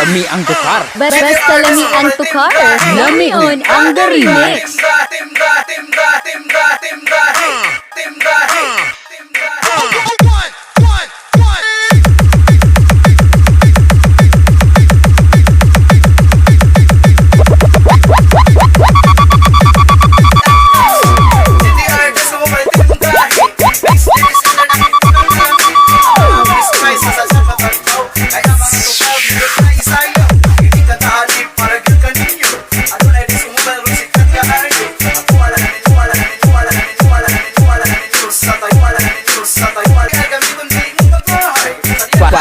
lami ang tukar. Basta lami ang tukar. Lamion ang the remix.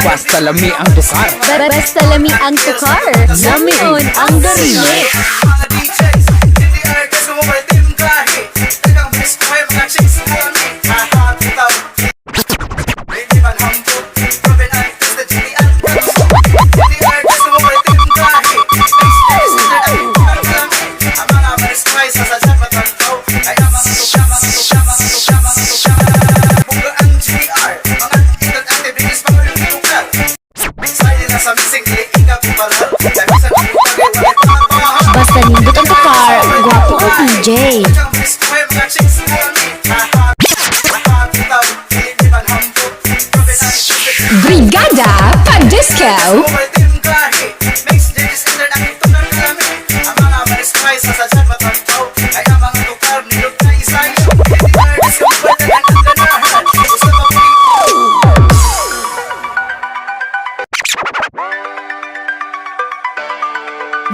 Basta lami ang tukar. Basta lami ang tukar. Lamion ang the remix. Basta nindot ang tukar, gwapo ang TJ. Brigada Pag-Disco.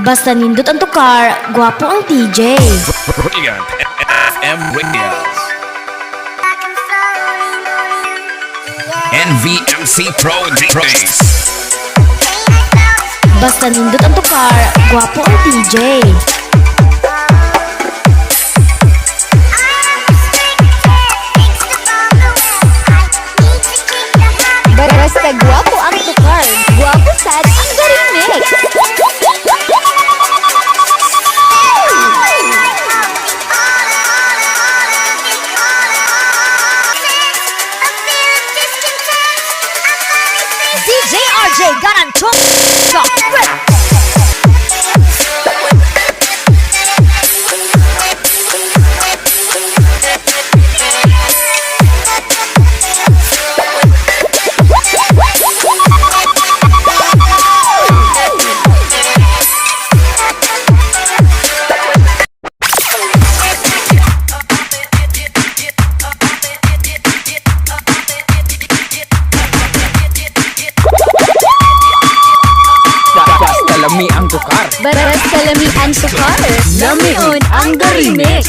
Basta nindot ang tukar, gwapo ang TJ. Brilliant FM Radio. NVMC Pro DJs. Basta nindot ang tukar, gwapo ang TJ. Basta gwapo ang tukar, gwapo sad ang the remix. DJ RJ Garanto. Lami ang tukar. Basta lami ang tukar. Lamion ang the remix.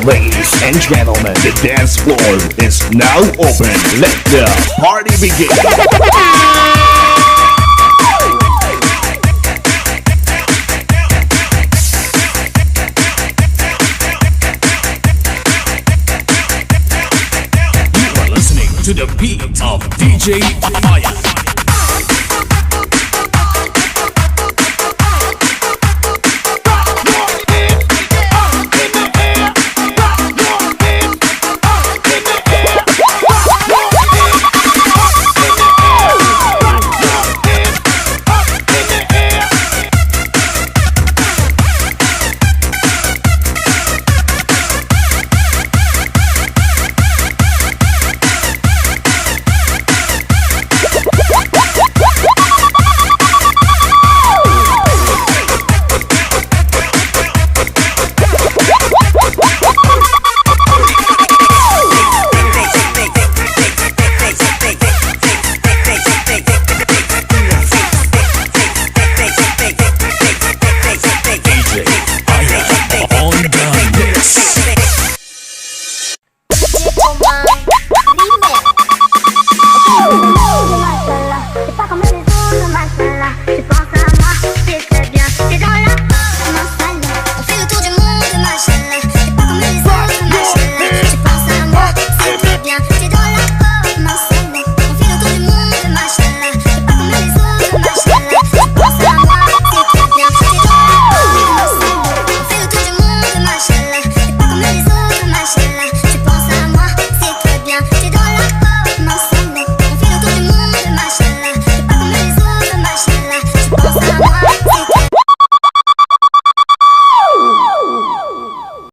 Ladies and gentlemen, the dance floor is now open. Let the party begin. You are listening to the beat of DJ Fire.